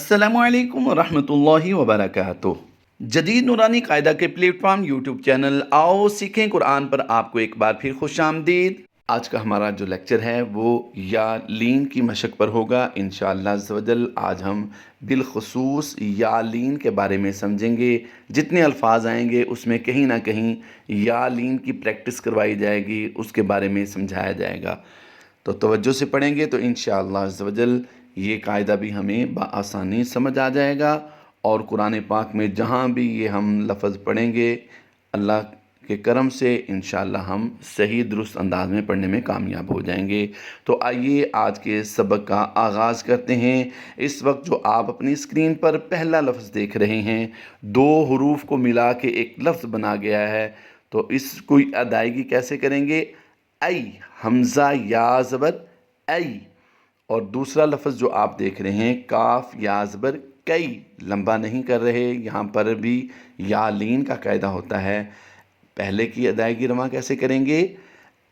अस्सलामुअलैकुम वरहमतुल्लाहि वबरकातुह। जदीद नूरानी कायदा के प्लेटफॉर्म यूट्यूब चैनल आओ सीखें कुरान पर आपको एक बार फिर खुश आमदीद। आज का हमारा जो लेक्चर है वो या लीन की मशक पर होगा इंशाअल्लाह अज़्ज़वजल। आज हम बिलखुसूस या लीन के बारे में समझेंगे। जितने अल्फाज आएंगे उसमें कहीं ना कहीं या लीन की प्रैक्टिस करवाई जाएगी, उसके बारे में समझाया जाएगा। तो तवज्जो से पढ़ेंगे तो इंशाअल्लाह अज़्ज़वजल ये कायदा भी हमें बआसानी समझ आ जाएगा। और कुरान पाक में जहाँ भी ये हम लफ्ज़ पढ़ेंगे अल्लाह के करम से इंशाअल्लाह हम सही दुरुस्त अंदाज में पढ़ने में कामयाब हो जाएंगे। तो आइए आज के सबक का आगाज़ करते हैं। इस वक्त जो आप अपनी स्क्रीन पर पहला लफ्ज़ देख रहे हैं, दो हरूफ को मिला के एक लफ्ज़ बना गया है। तो इसको अदायगी कैसे करेंगे? ऐ हमज़ा या ज़बर ऐ। और दूसरा लफ्ज़ जो आप देख रहे हैं काफ या ज़बर कई, लंबा नहीं कर रहे। यहाँ पर भी या लीन का कायदा होता है। पहले की अदायगी रवा कैसे करेंगे?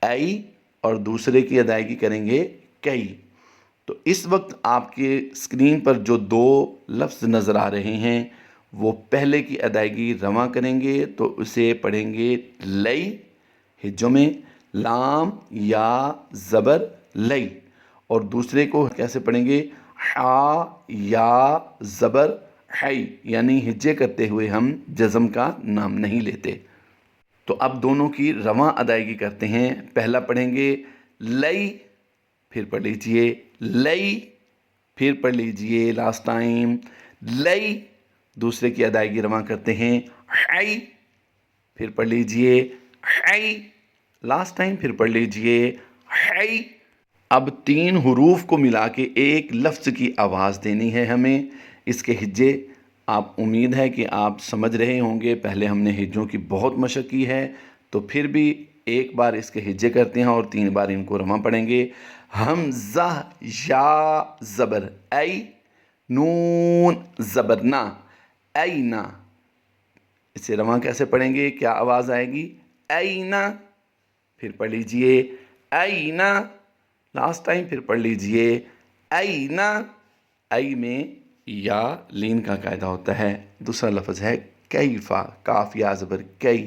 ऐ, और दूसरे की अदायगी करेंगे कई। तो इस वक्त आपके स्क्रीन पर जो दो लफ्ज़ नज़र आ रहे हैं वो पहले की अदायगी रवा करेंगे तो उसे पढ़ेंगे लई हिज्जों में, लाम या ज़बर लई। और दूसरे को कैसे पढ़ेंगे? हा या ज़बर हई, यानी हिज्जे करते हुए हम जज़म का नाम नहीं लेते। तो अब दोनों की रवां अदायगी करते हैं। पहला पढ़ेंगे लई, फिर पढ़ लीजिए लई, फिर पढ़ लीजिए लास्ट टाइम लई। दूसरे की अदायगी रवां करते हैं हई, फिर पढ़ लीजिए हई, लास्ट टाइम फिर पढ़ लीजिए हई। अब तीन हुरूफ को मिला के एक लफ्ज़ की आवाज़ देनी है हमें। इसके हिज्जे आप उम्मीद है कि आप समझ रहे होंगे। पहले हमने हिज्जों की बहुत मशक की है, तो फिर भी एक बार इसके हिज्जे करते हैं और तीन बार इनको रवां पढ़ेंगे। हमज़ा या ज़बर ऐ, नून ज़बर ना, ऐ ना। इसे रवां कैसे पढ़ेंगे? क्या आवाज़ आएगी? ऐ ना। फिर पढ़ लीजिए ऐ ना, लास्ट टाइम फिर पढ़ लीजिए ऐ ना। ऐ में या लीन का कायदा होता है। दूसरा लफ्ज़ है कैफ़ा, काफ या ज़बर कई।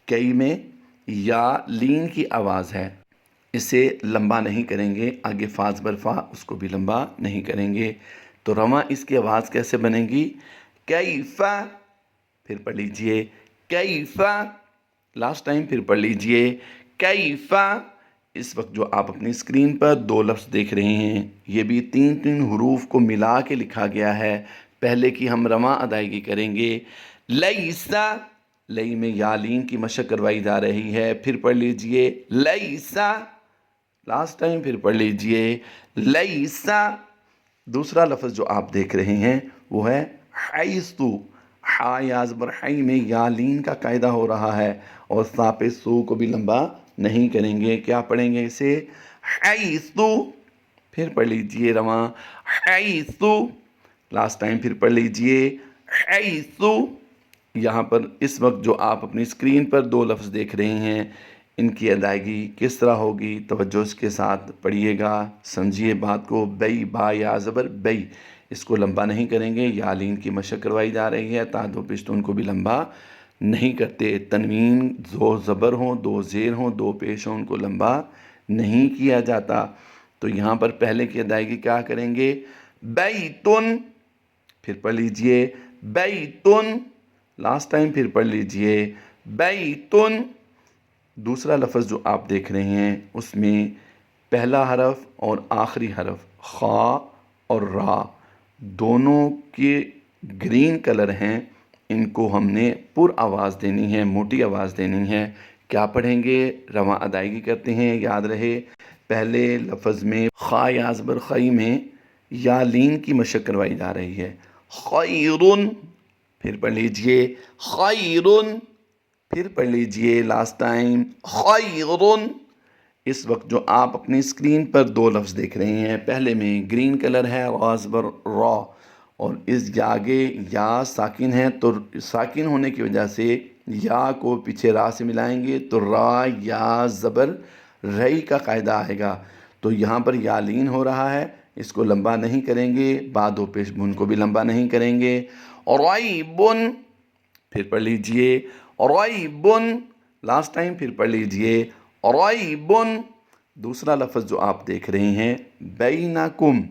कई में या लीन की आवाज़ है, इसे लंबा नहीं करेंगे। आगे फ़ा ज़बर फ़ा, उसको भी लंबा नहीं करेंगे। तो रवां इसकी आवाज़ कैसे बनेगी? कैफ़ा, फिर पढ़ लीजिए कैफ़ा, लास्ट टाइम फिर पढ़ लीजिए कैफ़ा। इस वक्त जो आप अपनी स्क्रीन पर दो लफ्ज़ देख रहे हैं ये भी तीन तीन हुरूफ को मिला के लिखा गया है। पहले की हम रवां अदायगी करेंगे लईसा, लई में या लीन की मशक करवाई जा रही है। फिर पढ़ लीजिए लईसा, लास्ट टाइम फिर पढ़ लीजिए लईसा। दूसरा लफ्ज़ जो आप देख रहे हैं वो है हैसु, हा या ज़बर हई में या लीन का कायदा हो रहा है और सापे सू को भी लंबा नहीं करेंगे। क्या पढ़ेंगे इसे? हैसु, फिर पढ़ लीजिए रवां हैसु, लास्ट टाइम फिर पढ़ लीजिए हैसु। यहाँ पर इस वक्त जो आप अपनी स्क्रीन पर दो लफ्ज़ देख रहे हैं इनकी अदायगी किस तरह होगी? तवज्जो के साथ पढ़िएगा, समझिए बात को। बई, बा या ज़बर बई, इसको लंबा नहीं करेंगे। या लीन की मशक करवाई जा रही है, ता दो पिश्तून को भी लंबा नहीं करते। तनवीन दो ज़बर हों, दो ज़ेर हों, दो पेश हों, उनको लंबा नहीं किया जाता। तो यहाँ पर पहले की अदायगी क्या करेंगे? बैतुन, फिर पढ़ लीजिए बैतुन, लास्ट टाइम फिर पढ़ लीजिए बैतुन। दूसरा लफ्ज़ जो आप देख रहे हैं उसमें पहला हरफ और आखिरी हरफ खा और रा दोनों के ग्रीन कलर हैं। इनको हमने पुर आवाज़ देनी है, मोटी आवाज़ देनी है। क्या पढ़ेंगे? रवां अदायगी करते हैं। याद रहे पहले लफ्ज़ में खा या ज़बर खई में या लीन की मशक करवाई जा रही है। खैरुन, फिर पढ़ लीजिए खैरुन, फिर पढ़ लीजिए लास्ट टाइम खैरुन। इस वक्त जो आप अपनी स्क्रीन पर दो लफ्ज़ देख रहे हैं, पहले में ग्रीन कलर है ज़बर रॉ, और इस आगे या साकिन है तो साकिन होने की वजह से या को पीछे रा से मिलाएंगे तो रा या ज़बर रई का कायदा आएगा। तो यहाँ पर या लीन हो रहा है, اس کو لمبا نہیں کریں گے، با دو پیش بن کو بھی لمبا نہیں کریں گے. ریبن، پھر پڑھ لیجئے ریبن. لاسٹ ٹائم پھر پڑھ لیجئے ریبن. دوسرا لفظ جو آپ دیکھ رہے ہیں بینکم،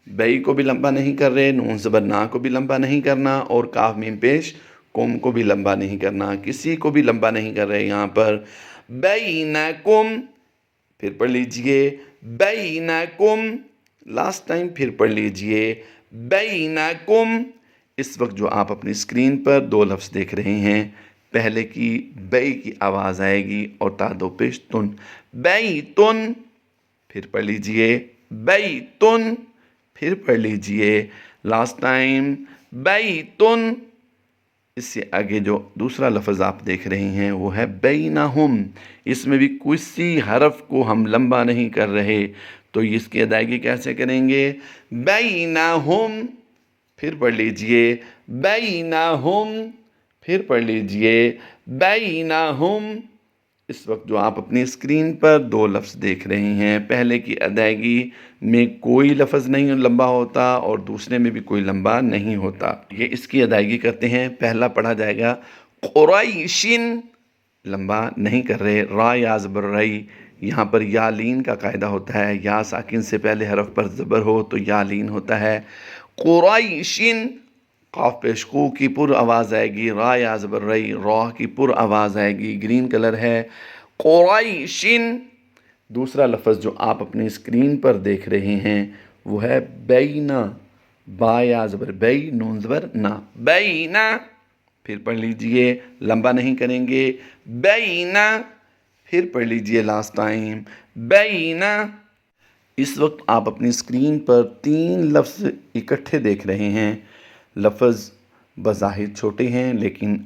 بئی کو بھی لمبا نہیں کر رہے، نون زبر نا کو بھی لمبا نہیں کرنا، اور کاف میم پیش کم کو بھی لمبا نہیں کرنا، کسی کو بھی لمبا نہیں کر رہے یہاں پر. بینکم، پھر پڑھ لیجئے بینکم. لاسٹ ٹائم پھر پڑھ لیجئے بینکم. اس وقت جو آپ اپنی اسکرین پر دو لفظ دیکھ رہے ہیں، پہلے کی بئی کی آواز آئے گی اور تا دو پیش تن. بیتن، پھر پڑھ لیجئے بیتن. پھر پڑھ لیجئے لاسٹ ٹائم بیتن. اس سے آگے جو دوسرا لفظ آپ دیکھ رہے ہیں وہ ہے بینہم. اس میں بھی کسی حرف کو ہم لمبا نہیں کر رہے، تو اس کی ادائیگی کیسے کریں گے؟ بینہم. پھر پڑھ لیجئے بینہم. پھر پڑھ لیجئے بینہم. اس وقت جو آپ اپنی اسکرین پر دو لفظ دیکھ رہے ہیں، پہلے کی ادائیگی میں کوئی لفظ نہیں لمبا ہوتا اور دوسرے میں بھی کوئی لمبا نہیں ہوتا. یہ اس کی ادائیگی کرتے ہیں. پہلا پڑھا جائے گا قریشن، لمبا نہیں کر رہے، را یا زبر رئی. یہاں پر یا لین کا قاعدہ ہوتا ہے، یا ساکن سے پہلے حرف پر زبر ہو تو یا لین ہوتا ہے. قریشن، قاف پیش قو کی پر آواز آئے گی، را یا زبر رئی، را کی پر آواز آئے گی، گرین کلر ہے. قریشن. دوسرا لفظ جو آپ اپنی اسکرین پر دیکھ رہے ہیں وہ ہے بینا، با یا زبر بئی، نون زبر نا، بینا. پھر پڑھ لیجئے، لمبا نہیں کریں گے، بینا. پھر پڑھ لیجئے لاسٹ ٹائم بینا. اس وقت آپ اپنی اسکرین پر تین لفظ اکٹھے دیکھ رہے ہیں. لفظ بظاہر چھوٹے ہیں لیکن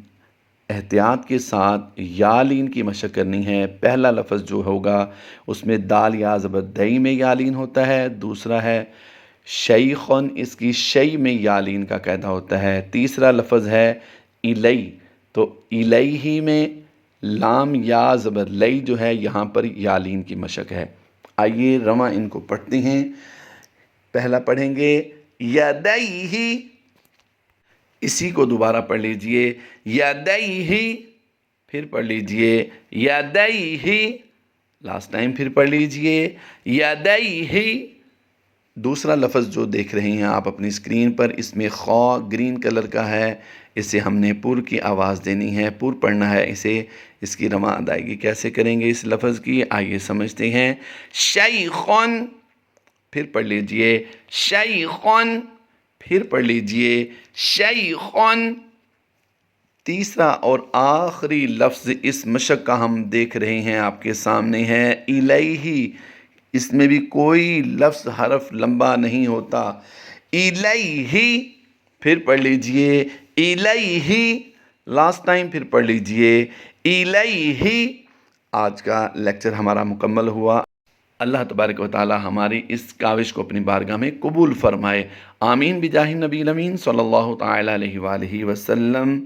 احتیاط کے ساتھ یا لین کی مشق کرنی ہے. پہلا لفظ جو ہوگا اس میں دال یا زبر دئی میں یا لین ہوتا ہے. دوسرا ہے شیخن، اس کی شی میں یا لین کا قاعدہ ہوتا ہے. تیسرا لفظ ہے الی، تو الیہ میں لام یا زبر لئی جو ہے یہاں پر یا لین کی مشق ہے. آئیے رواں ان کو پڑھتے ہیں. پہلا پڑھیں گے یدیہ، اسی کو دوبارہ پڑھ لیجئے یدیہ. پھر پڑھ لیجئے یدیہ. لاسٹ ٹائم پھر پڑھ لیجئے یدیہ. دوسرا لفظ جو دیکھ رہے ہیں آپ اپنی اسکرین پر، اس میں خا گرین کلر کا ہے، اسے ہم نے پر کی آواز دینی ہے، پر پڑھنا ہے اسے. اس کی رواں ادائیگی کیسے کریں گے اس لفظ کی، آئیے سمجھتے ہیں. شیخن، پھر پڑھ لیجئے شیخن. پھر پڑھ لیجئے شیخن. تیسرا اور آخری لفظ اس مشق کا ہم دیکھ رہے ہیں آپ کے سامنے ہے الیہ. اس میں بھی کوئی لفظ حرف لمبا نہیں ہوتا. الیہ. پھر پڑھ لیجئے الیہ. لاسٹ ٹائم پھر پڑھ لیجئے الیہ. آج کا لیکچر ہمارا مکمل ہوا. اللہ تبارک و تعالی ہماری اس کاوش کو اپنی بارگاہ میں قبول فرمائے. آمین بجاہ نبی الامین صلی اللہ تعالی علیہ وآلہ وسلم.